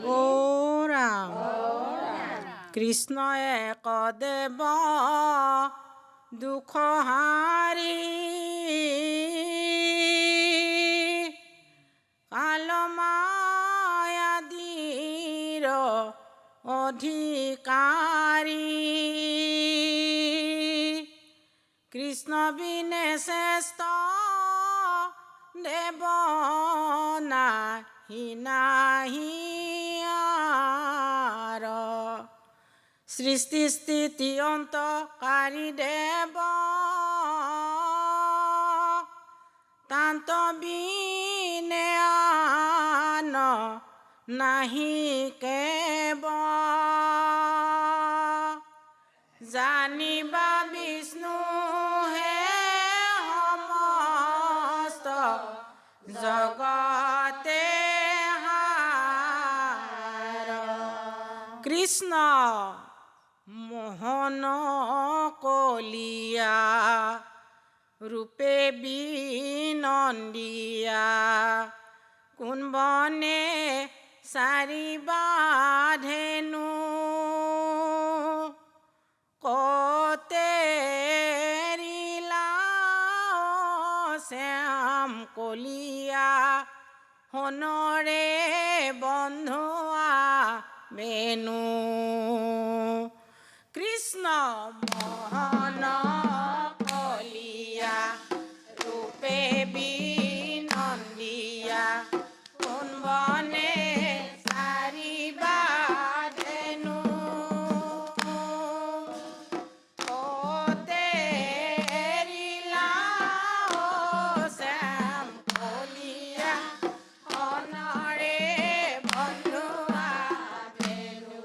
অ' ৰাম কৃষ্ণ এক দেৱ দুখ হাৰি কালমায়াদিৰ অধিকাৰী কৃষ্ণ বিনে শ্ৰেষ্ঠ দেৱ নাহি নাহি আৰ সৃষ্টি স্থিতি অন্তকাৰী দেৱ তান্ত বিনে আন নাহি কেব জানিবা বিষ্ণু হে সমস্ত জগতে হাৰ কৃষ্ণ মোহন কলিয়া ৰূপে বিনন্দিয়া কোন বনে চাৰিবা ধেনু কতে শ্যাম কলিয়া হনৰে বন্ধুয়া বেনু কৃষ্ণ মোহন কলিয়া ৰূপে বিনন্দিয়া কোন বনে চাৰিবা ধেনু কতে শ্যাম কলিয়া হনৰে বন্ধুয়া বেনু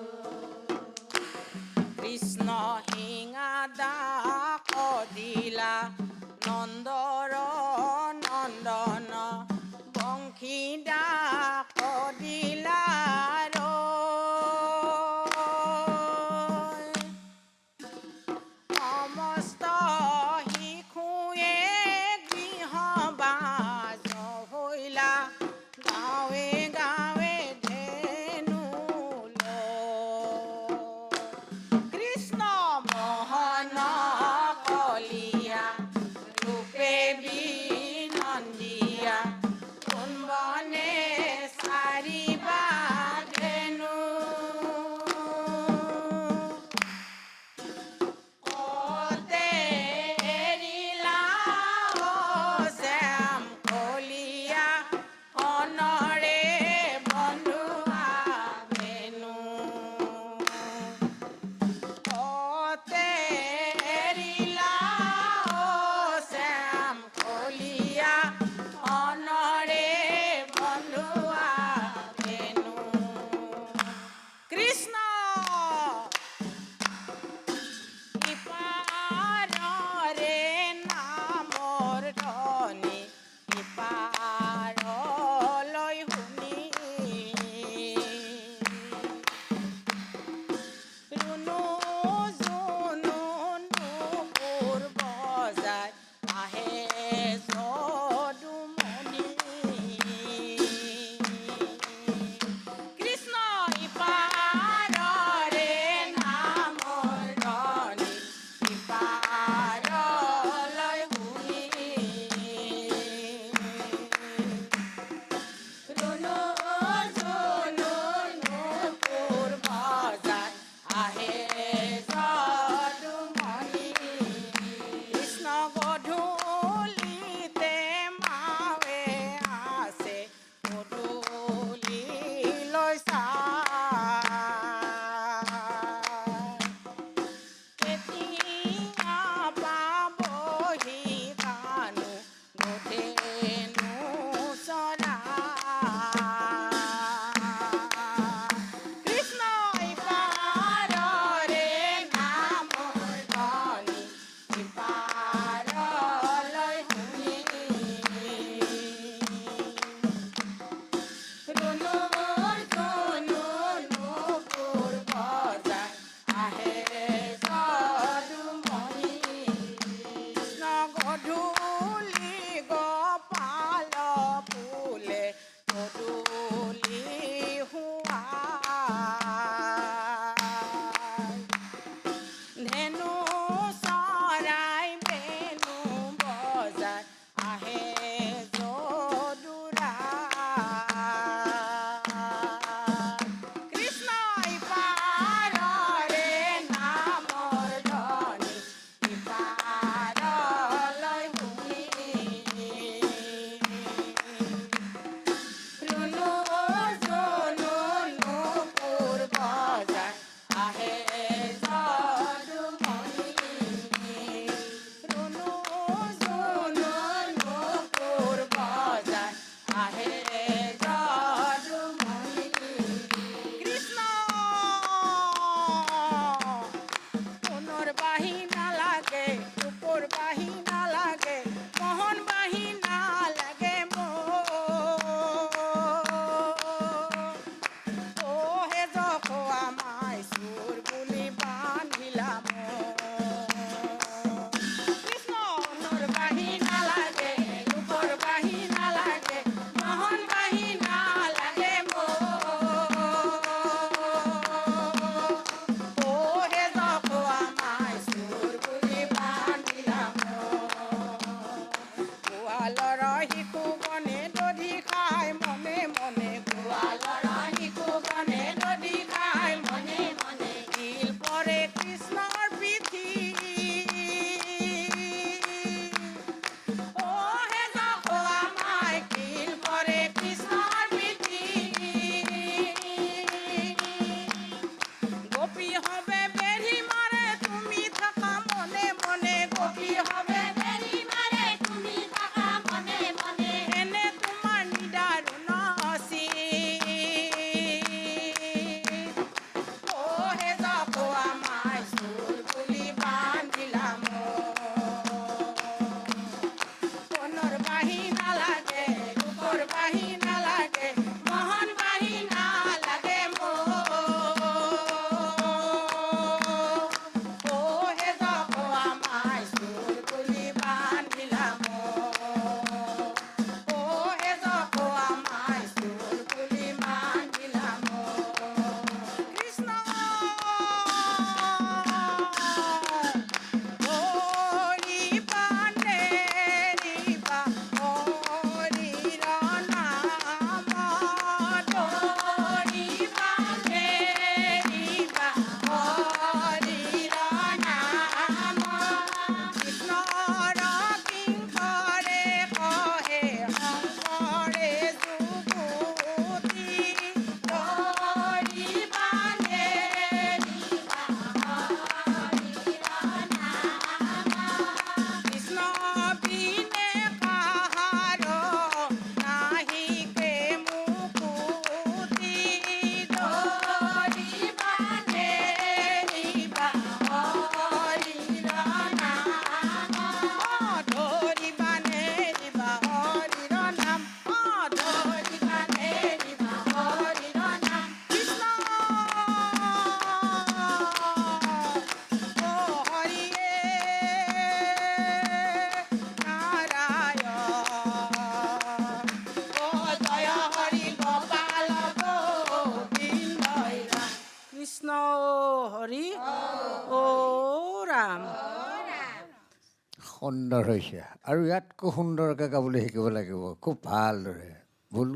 সুন্দৰ হৈছে আৰু ইয়াতকৈ সুন্দৰকৈ গাবলৈ শিকিব লাগিব খুব ভালদৰে। ভুল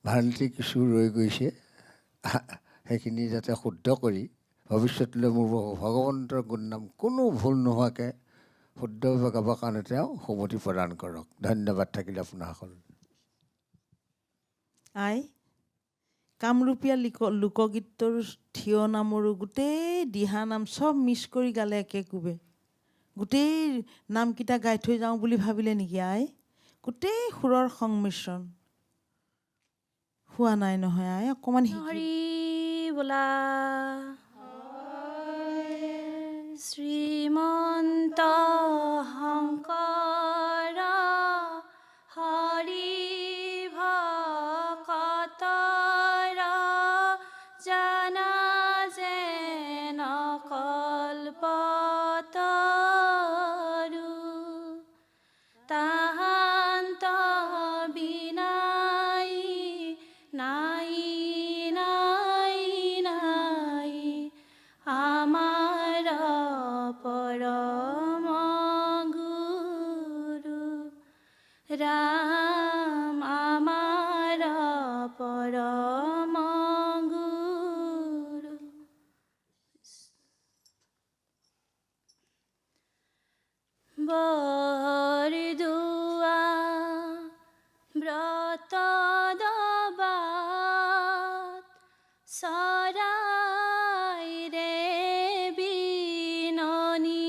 ভ্ৰান্তি কিছু ৰৈ গৈছে, সেইখিনি যাতে শুদ্ধ কৰি ভৱিষ্যতলৈ মোৰ ভগৱন্তৰ গুণনাম কোনো ভুল নোহোৱাকৈ শুদ্ধভাৱে গাবৰ কাৰণে তেওঁ সুমতি প্ৰদান কৰক। ধন্যবাদ থাকিলে আপোনাসকল। আই কামৰূপীয়া লোকগীতৰ থিয় নামৰো গোটেই দিহানাম চব মিছ কৰি গালে একেকোবে। গোটেই নামকেইটা গাই থৈ যাওঁ বুলি ভাবিলে নেকি আই? গোটেই সুৰৰ সংমিশ্ৰণ হোৱা নাই নহয় আই, অকণমান হৰি বোলা শ্ৰীমন্ত শংকৰ হৰি ভকতৰ জানা যেন কল্পতৰু তাহান্ত বিনাই নাই নাই নাই আমাৰ পৰম গুৰু ৰাম আমাৰ পৰম গুৰু। বৰদোৱা ব্ৰত দবাত চৰাই ৰে বিননি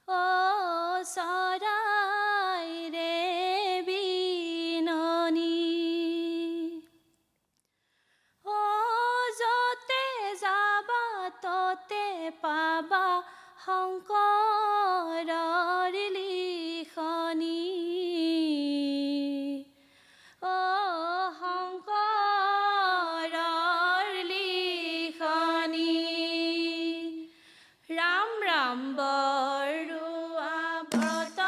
অ চৰাই ৰে বিননি অ যতে যাবা ততে পাবা শংকৰৰ লিখনি অ শংকৰৰ লিখনি ৰাম ৰাম বৰুৱা ব্ৰত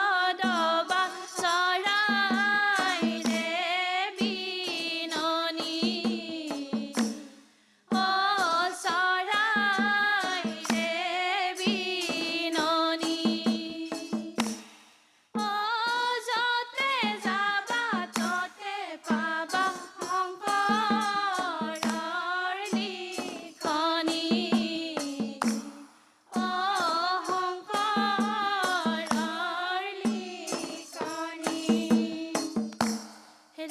দবা চৰাই ৰে বিননি অ চৰাই ৰে বিননি অ যতে যাবা ততে পাবা শংকৰৰ লিখনি অ শংকৰৰ লিখনি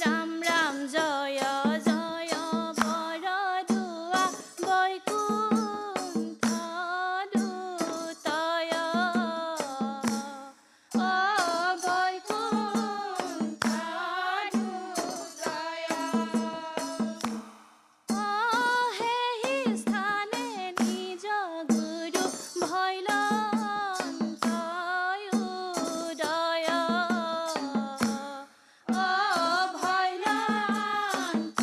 ৰাম ৰাম জয় জয় বৰদোৱা বৈকুণ্ঠ দুতয় অ বৈকুণ্ঠ দুতয় অ সেই স্থানে নিজ গুৰু ভৈলন্ত উদয় অ ভৈলন্ত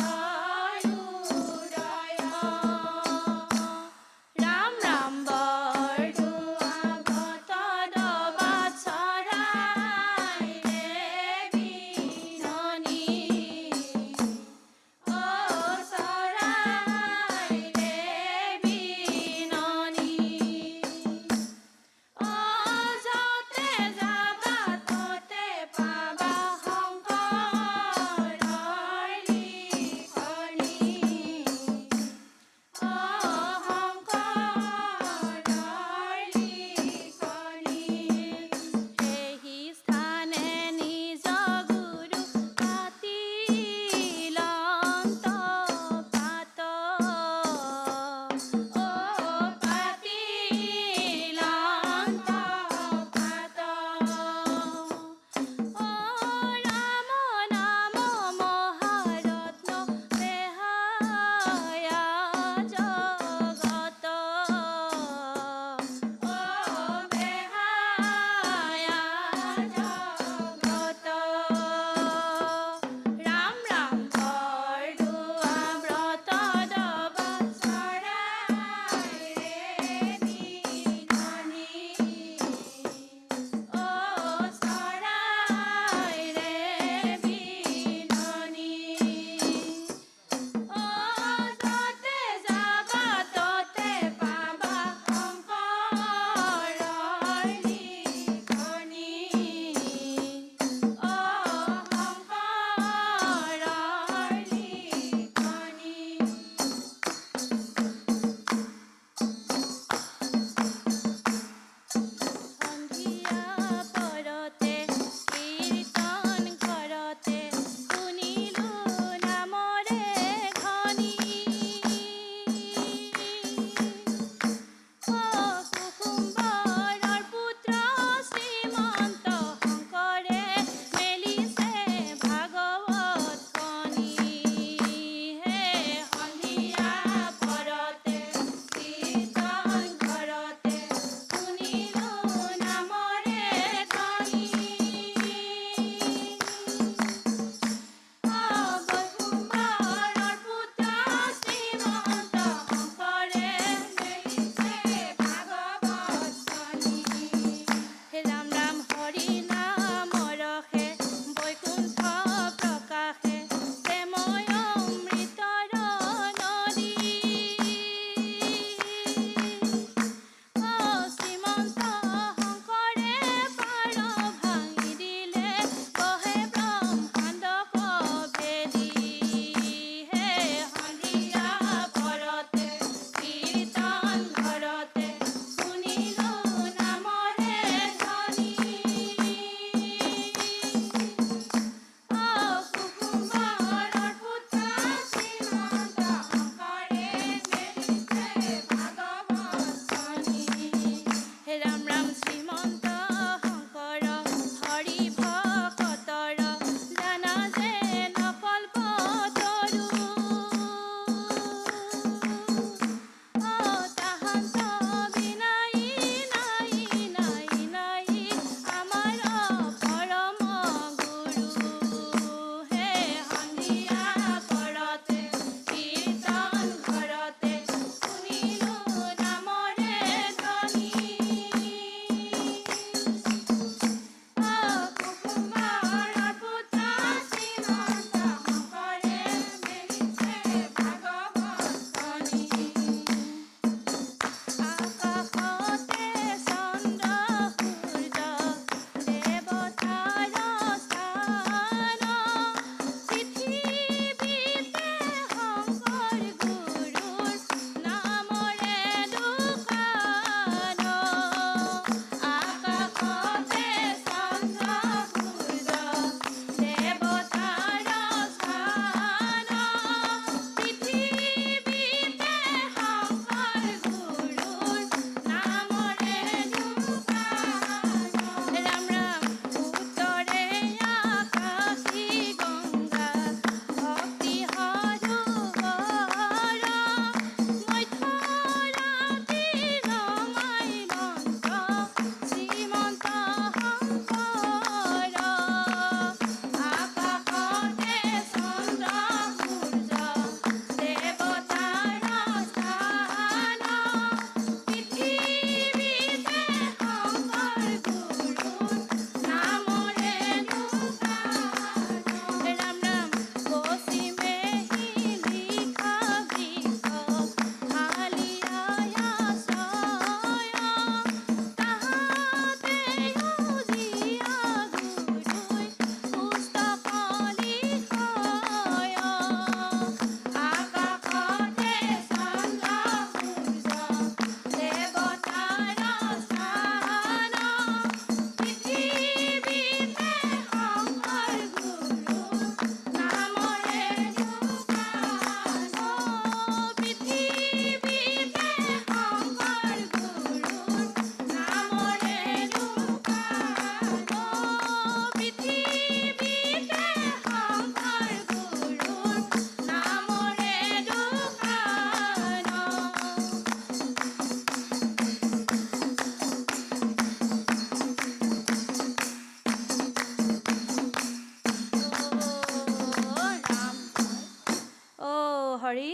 হৰি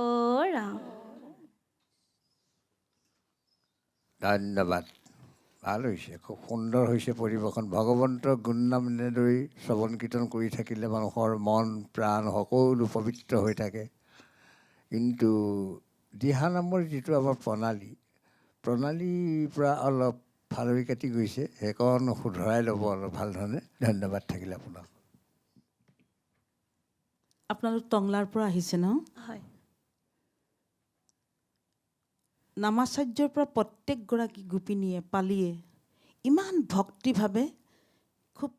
অ ৰাম। ধন্যবাদ। ভাল হৈছে, খুব সুন্দৰ হৈছে পৰিৱেশন। ভগৱন্তৰ গুণনাম এনেদৰেই শ্ৰৱণ কীৰ্তন কৰি থাকিলে মানুহৰ মন প্ৰাণ সকলো পবিত্ৰ হৈ থাকে। কিন্তু দিহানামৰ যিটো আমাৰ প্ৰণালীৰ পৰা অলপ ফালৰি কাটি গৈছে, সেইকণ শুধৰাই ল'ব অলপ ভাল ধৰণে। ধন্যবাদ থাকিলে আপোনাক। আপোনালোক টংলাৰ পৰা আহিছে ন? হয়। নামাচাৰ্যৰ পৰা প্ৰত্যেকগৰাকী গোপিনীয়ে পালিয়ে ইমান ভক্তিভাৱে খুব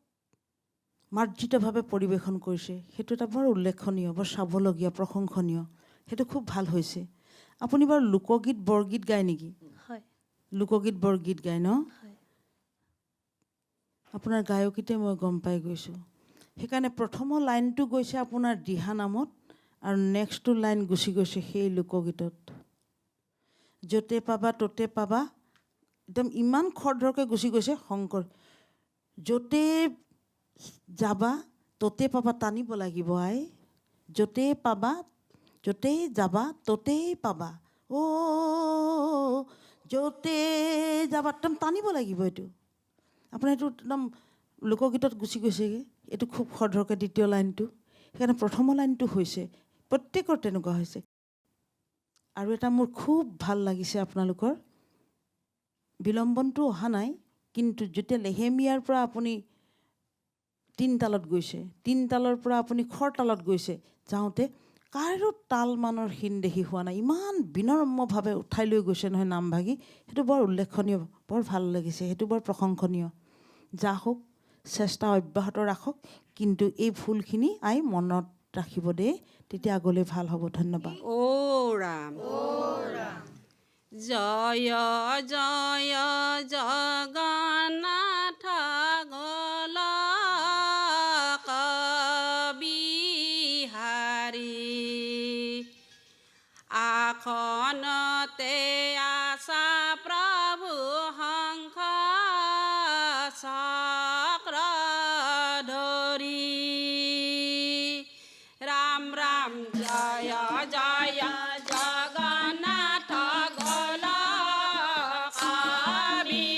মাৰ্জিতভাৱে পৰিৱেশন কৰিছে। সেইটো এটা বৰ উল্লেখনীয়, বৰ চাবলগীয়া, প্ৰশংসনীয়। সেইটো খুব ভাল হৈছে। আপুনি বাৰু লোকগীত বৰগীত গায় নেকি? হয়। লোকগীত বৰগীত গায় ন? হয়। আপোনাৰ গায়কীতে মই গম পাই গৈছোঁ। সেইকাৰণে প্ৰথমৰ লাইনটো গৈছে আপোনাৰ দিহানামত আৰু নেক্সটটো লাইন গুচি গৈছে সেই লোকগীতত। য'তে পাবা ত'তে পাবা, একদম ইমান খৰধৰকৈ গুচি গৈছে। শংকৰ য'তে যাবা ত'তে পাবা, টানিব লাগিব আই। য'তেই পাবা য'তেই যাবা ত'তেই পাবা, য'তে যাবা, একদম টানিব লাগিব এইটো। আপোনাৰ এইটো একদম লোকগীতত গুচি গৈছেগৈ। এইটো খুব খৰধৰকৈ দ্বিতীয় লাইনটো। সেইকাৰণে প্ৰথমৰ লাইনটো হৈছে, প্ৰত্যেকৰ তেনেকুৱা হৈছে। আৰু এটা মোৰ খুব ভাল লাগিছে আপোনালোকৰ বিলম্বনটো অহা নাই, কিন্তু যেতিয়া লেহেমীয়াৰ পৰা আপুনি 3 তালত গৈছে, 3 তালৰ পৰা আপুনি খৰতালত গৈছে, যাওঁতে কাৰো তাল মানৰ হীনদেশী হোৱা নাই। ইমান বিনম্ৰভাৱে উঠাই লৈ গৈছে নহয় নামভাগি। সেইটো বৰ উল্লেখনীয়, বৰ ভাল লাগিছে। সেইটো বৰ প্ৰশংসনীয়। যা হওক, চেষ্টা অব্যাহত ৰাখক, কিন্তু এই ভুলখিনি মনত ৰাখিব দেই, তেতিয়া আগলৈ ভাল হ'ব। ধন্যবাদ। ও ৰাম জয় জয় জগন্নাথ গোলক বিহাৰী আসনতে আছা প্ৰভু শংখ চক্ৰ ধৰি ৰাম ৰাম জয় জয় জগন্নাথ গোলক বিহাৰী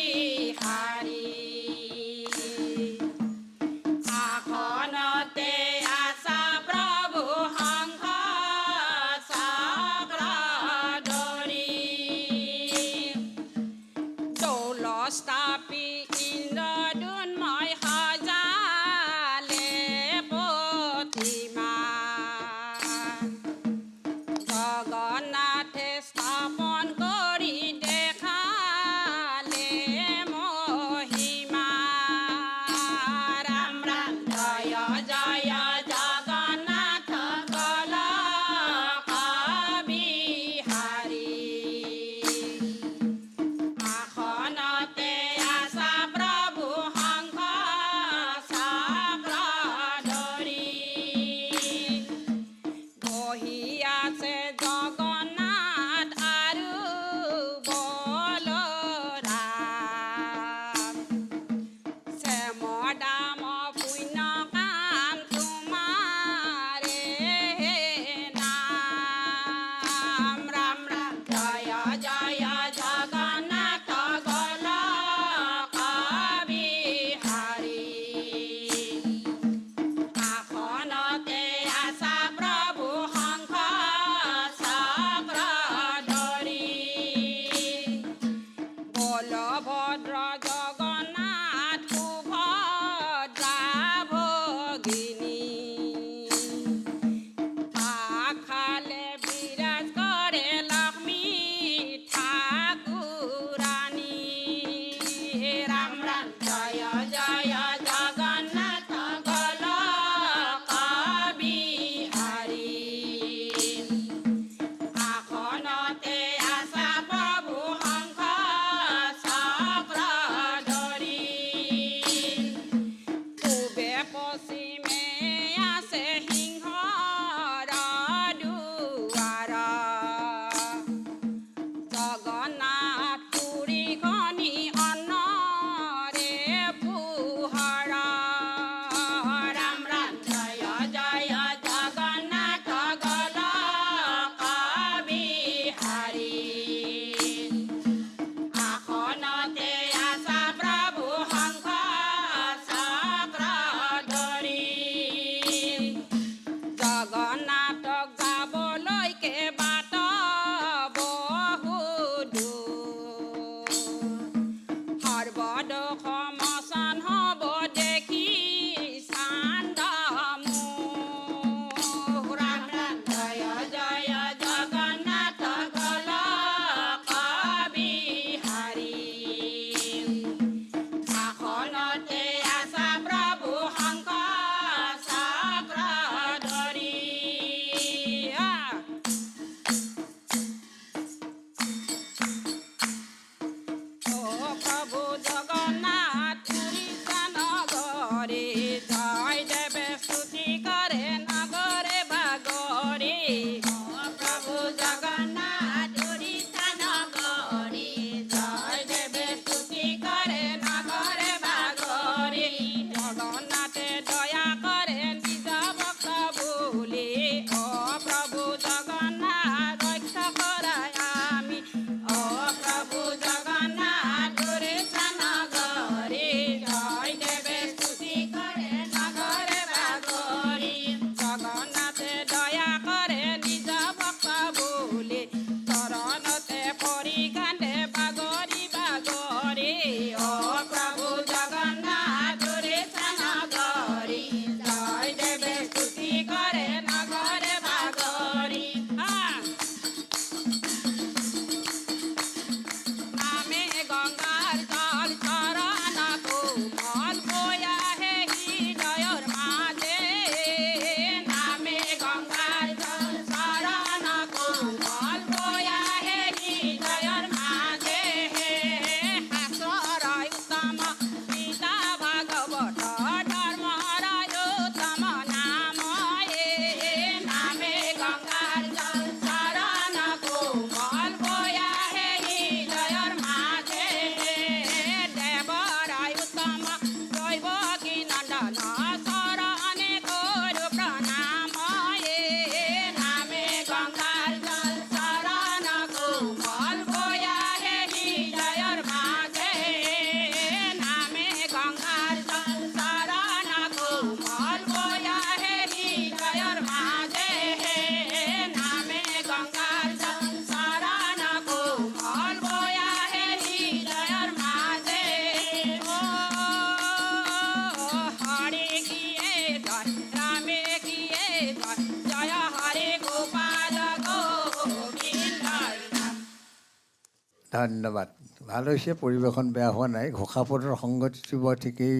ধন্যবাদ। ভাল হৈছে, পৰিৱেশন বেয়া হোৱা নাই। ঘোষাপদৰ সংগতিটো বৰ ঠিকেই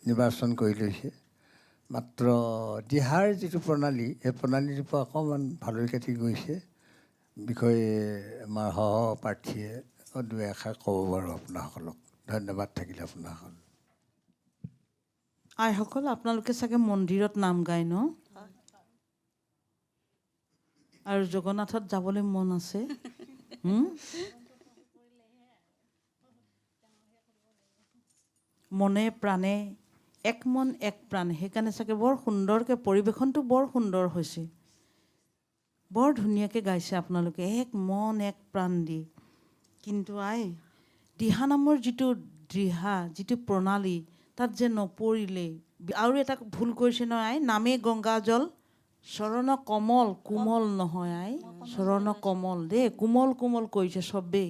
নিৰ্বাচন কৰি লৈছে। মাত্ৰ দিহাৰ যিটো প্ৰণালী, এই প্ৰণালীটোৰ পৰা অকণমান ভালৰি কাটি গৈছে। বিষয়ে আমাৰ সহপাঠীয়ে দুই এষাৰ ক'ব পাৰোঁ আপোনাসকলক। ধন্যবাদ থাকিলে আপোনাসকল। আইসকল, আপোনালোকে চাগে মন্দিৰত নাম গায় ন? আৰু জগন্নাথত যাবলৈ মন আছে? মনে প্ৰাণে এক মন এক প্ৰাণ, সেইকাৰণে চাগে বৰ সুন্দৰকৈ পৰিৱেশনটো বৰ সুন্দৰ হৈছে। বৰ ধুনীয়াকৈ গাইছে আপোনালোকে, এক মন এক প্ৰাণ দি। কিন্তু দিহানামৰ যিটো দিহা, যিটো প্ৰণালী, তাত যে নপৰিলে। আৰু এটা ভুল কৰিছে নহয় নামে গংগা জল চৰণ কমল, কোমল নহয় চৰণ কমল দেই, কোমল কোমল কৰিছে চবেই।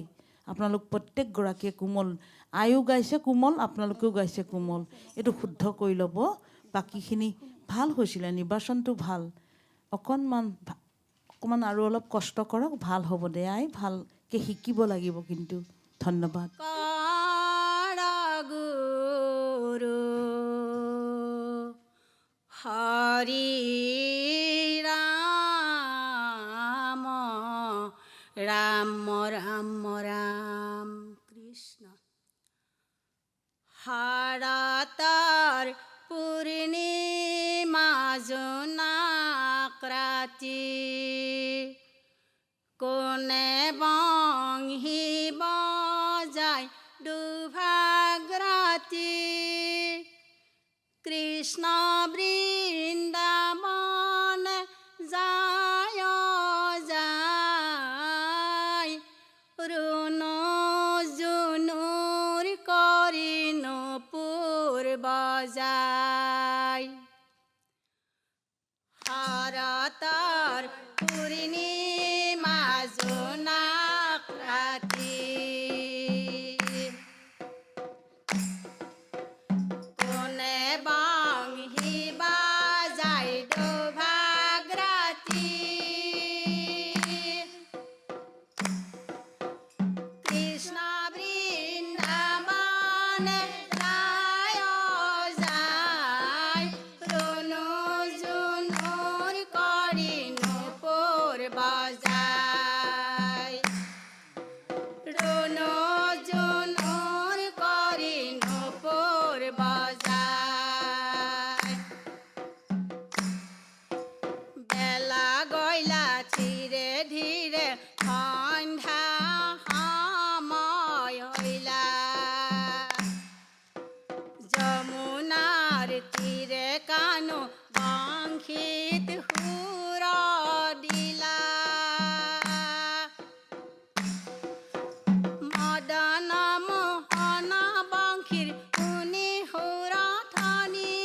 আপোনালোক প্ৰত্যেকগৰাকীয়ে কোমল, আয়ো গাইছে কোমল, আপোনালোকেও গাইছে কোমল। এইটো শুদ্ধ কৰি ল'ব। বাকীখিনি ভাল হৈছিলে, নিৰ্বাচনটো ভাল। অকণমান আৰু অলপ কষ্ট কৰক, ভাল হ'ব দে ভালকৈ শিকিব লাগিব কিন্তু। ধন্যবাদ। গুৰু হৰি ৰাম ৰাম ৰাম ৰাম কৃষ্ণ। হাৰাতাৰ পূৰ্ণিমা জোনাক ৰাতি, কোনে বংশী বজায় দুভাগ ৰাতি। কৃষ্ণ বৃন্দাবন যায় যায়, ৰুণু জুনুৰ কৰি নপুৰ বজায়। হাৰাতাৰ পূৰ্ণিমা জোনাক ৰাতি, কোনে বংশী বাজায় দুভাগ ৰাতি। কৃষ্ণ বৃন্দাবন যায় যায়, ৰুণু জুনুৰ কৰি নপুৰ বজায়। ৰুণু জুনুৰ কৰি নপুৰ বজায়। বেলা গইলা ধীৰে ধীৰে, সন্ধ্যা সময় হৈলা। যমুনাৰ তীৰে কানো বংশীত সুৰ দিলা। মদন মোহন বংশীৰ শুনি সুৰ ধ্বনি,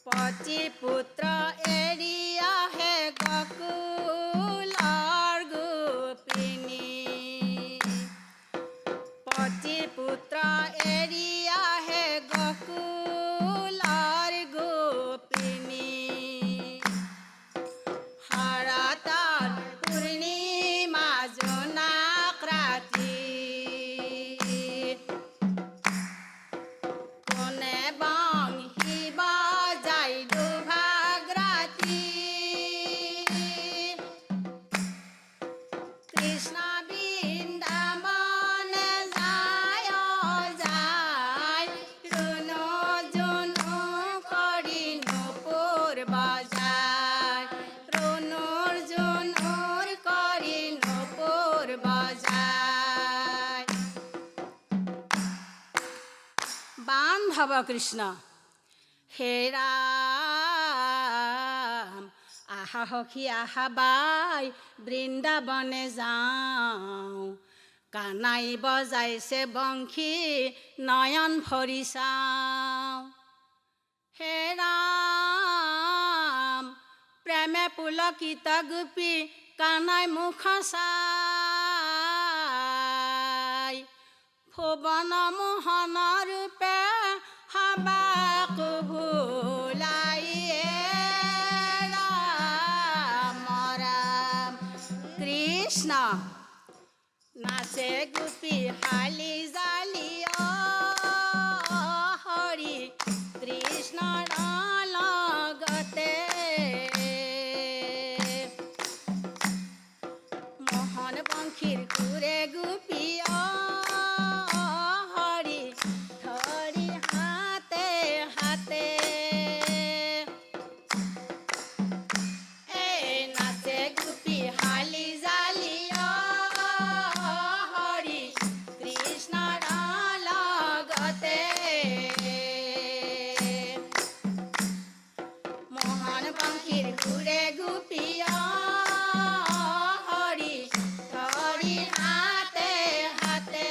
পতি পুত্ৰ এৰি আহে গকুলৰ গোপিনী। পতি পুত্ৰ এৰি আহে গকুলৰ গোপিনী। হাৰাতাৰ পূৰ্ণিমা জোনাক ৰাতি, কোনে বংশী বজায় দুভাগ ৰাতি। কৃষ্ণ বৃন্দাবন যায় যায়, ৰুণু জুনু কৰি নপুৰ বজায়। ৰুণুৰ জুনুৰ কৰি নপুৰ বজায়। বান্ধৱ কৃষ্ণ হে ৰাম, আহা সখী আহা বাই, বৃন্দাবনে যাওঁ। কানাই বজাইছে বংশী, নয়ন ভৰি চাওঁ। হে ৰাম, প্ৰেমে পুলকিত গোপী, কানাই মুখ চাই। ভুৱন মোহন ৰূপে সবাক ভুলাই। ৰাম ৰাম নাচে গোপী হালি জালি হৰি কৃষ্ণৰ লগতে মোহন বংশীৰ সুৰে গোপী হৰি ধৰি হাতে হাতে নাচে গোপী হালি জালি হৰি কৃষ্ণৰ লগতে মোহন বংশীৰ সুৰে গোপী হৰি ধৰি হাতে হাতে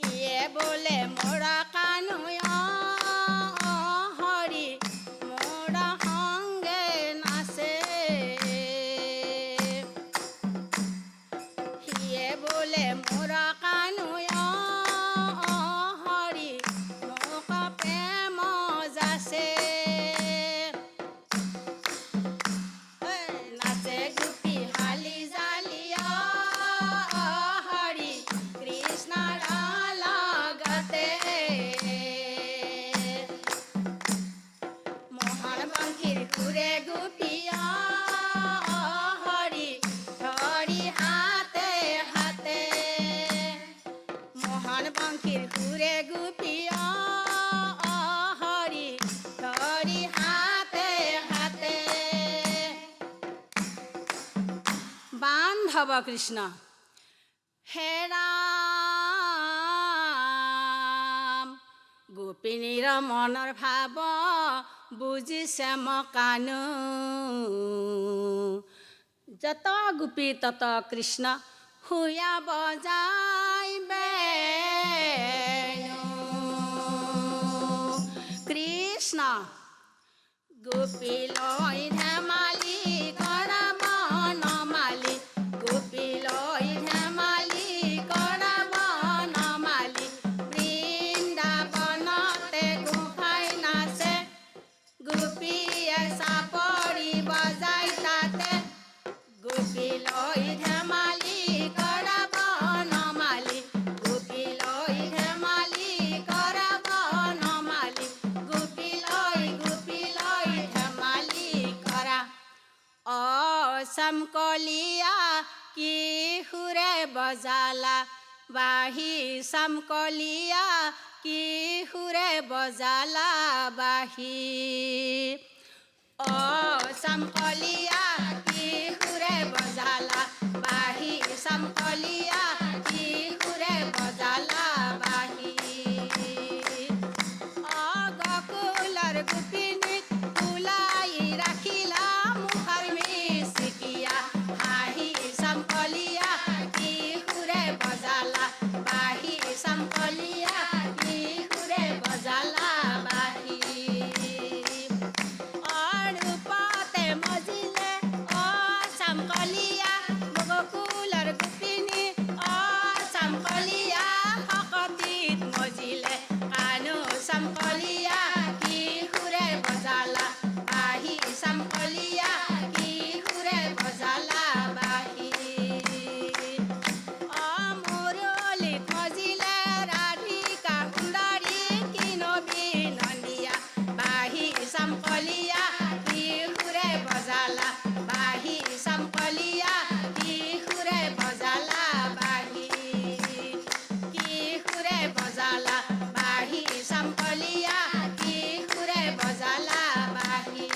ইয়ে বোলে মোৰা কানুয় হৰি মোৰা সংগে নাচে সিয়ে বোলে মোৰা কানুয় হৰি মোক প্ৰেম যাচে নাচে গোপী হালি জালি হৰি কৃষ্ণৰ লগতে মোহন বংশীৰ সুৰে গোপী হৰি ধৰি হাতে হাতে মোহন বংশীৰ সুৰে গোপী হৰি ধৰি হাতে হাতে বান্ধৱ কৃষ্ণ হে ৰাম গোপিনীৰ মনৰ ভাৱ বুজিছে মকানো যত গোপী তত কৃষ্ণ হুয়া বজাই বেণু কৃষ্ণ গোপী লৈ ধেমালি কৰাব নমালি গোপী লৈ ধেমালি কৰাব নমালি বৃন্দাবনতে গোসাঁই নাচে গোপীয়ে চাপৰি বজাই তাতে গোপী লৈ ধেমালি কৰাব নমালি গোপী লৈ ধেমালি কৰাব নমালি গোপী লৈ ধেমালি কৰা চমকলীয়া কি সুৰে বজালা বাঁহী চমকলীয়া কি সুৰে বজালা বাঁহী চমকলীয়া কি সুৰে বজালা বাঁহী চমকলীয়া কি সুৰে বজালা বাঁহী গকুলৰ গোপিনীক ওলাই ৰাখিলা মুখৰ মিচিকিয়া হাঁহি চমকলীয়া কি সুৰে বজালা বাঁহী চমকলীয়া কি সুৰে বজালা বাঁহী ৰূপতে মজিলে চমকলীয়া গকুলৰ গোপিনী চমকলীয়া শকতিত মজিলে কানো চমকলীয়া কি সুৰে বজালা বাঁহী চমকলীয়া কি সুৰে বজালা বাঁহী মুৰলীত মজিলে ৰাধিকা সুন্দৰী কিনবী নন্দিয়া বাঁহী চমকলীয়া কি সুৰে বজালা বাঁহী চমকলীয়া কি সুৰে বজালা বাঁহী কি সুৰে বজালা বাঁহী চমকলীয়া কি সুৰে বজালা বাঁহী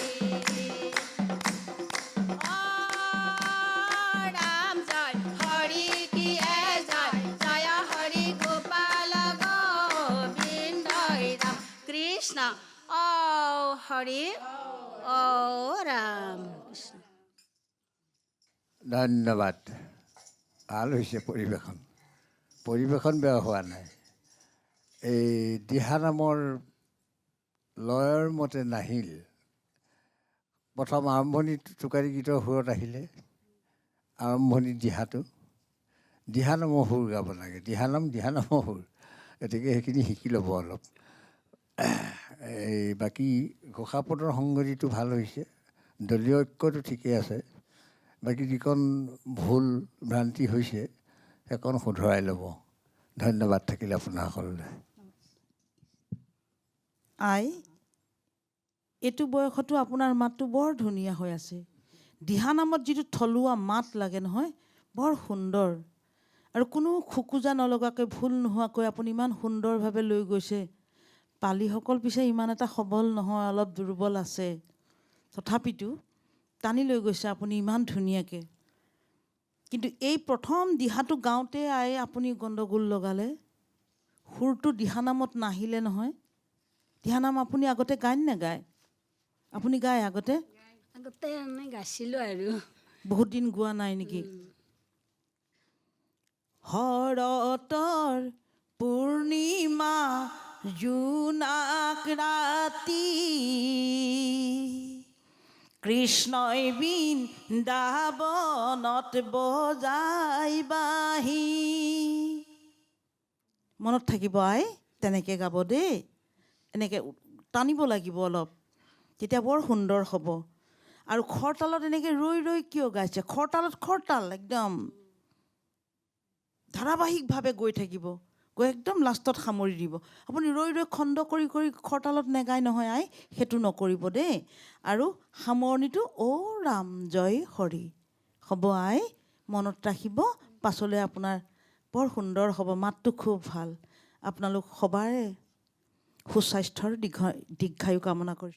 ৰাম জয় হৰি কি জয় জয় হৰি গোপাল গোবিন্দই ৰাম কৃষ্ণ হৰি ৰাম কৃষ্ণ ধন্যবাদ ভাল হৈছে পৰিৱেশন বেয়া হোৱা নাই এই দিহানামৰ লয়ৰ মতে নাহিল প্ৰথম আৰম্ভণি টোকাৰী গীতৰ সুৰত আহিলে আৰম্ভণি দিহানামৰ সুৰ গাব লাগে দিহানামৰ সুৰ গতিকে সেইখিনি শিকি ল'ব অলপ এই বাকী ঘোষাপদৰ সংগতিটো ভাল হৈছে দলীয় ঐক্যটো ঠিকেই আছে বাকী যিকণ ভুল ভ্ৰান্তি হৈছে সেইকণ শুধৰাই ল'ব। ধন্যবাদ থাকিলে আপোনাসকললৈ। আই, এইটো বয়সতো আপোনাৰ মাতটো বৰ ধুনীয়া হৈ আছে। দিহানামত যিটো থলুৱা মাত লাগে নহয়, বৰ সুন্দৰ। আৰু কোনো খোকোজা নলগাকৈ ভুল নোহোৱাকৈ আপুনি ইমান সুন্দৰভাৱে লৈ গৈছে। পালিসকল পিছে ইমান এটা সবল নহয়, অলপ দুৰ্বল আছে। তথাপিতো টানি লৈ গৈছে আপুনি ইমান ধুনীয়াকৈ। কিন্তু এই প্ৰথম দিহাটো গাওঁতে আই আপুনি গণ্ডগোল লগালে। সুৰটো দিহানামত নাহিলে নহয়। দিহানাম আপুনি আগতে গায় নে নাগায়? আপুনি গায় আগতে? আগতে আমি গাইছিলোঁ আৰু বহুত দিন গোৱা নাই নেকি? শৰতৰ পূৰ্ণিমা জোনাক ৰাতি, কৃষ্ণই বৃন্দাবনত বজাই বাঁহী। মনত থাকিব আই, তেনেকৈ গাব দেই। এনেকৈ টানিব লাগিব অলপ, তেতিয়া বৰ সুন্দৰ হ'ব। আৰু খৰতালত এনেকৈ ৰৈ ৰৈ কিয় গাইছে? খৰতালত খৰতাল একদম ধাৰাবাহিকভাৱে গৈ থাকিব, গৈ একদম লাষ্টত সামৰি দিব। আপুনি ৰৈ ৰৈ খণ্ড কৰি কৰি খৰতালত নেগায় নহয় আই, সেইটো নকৰিব দেই। আৰু সামৰণিটো অ' ৰাম জয় হৰি হ'ব আই, মনত ৰাখিব। পাছলৈ আপোনাৰ বৰ সুন্দৰ হ'ব, মাতটো খুব ভাল। আপোনালোক সবাৰে সুস্বাস্থ্যৰ দীৰ্ঘায়ু কামনা কৰিছোঁ।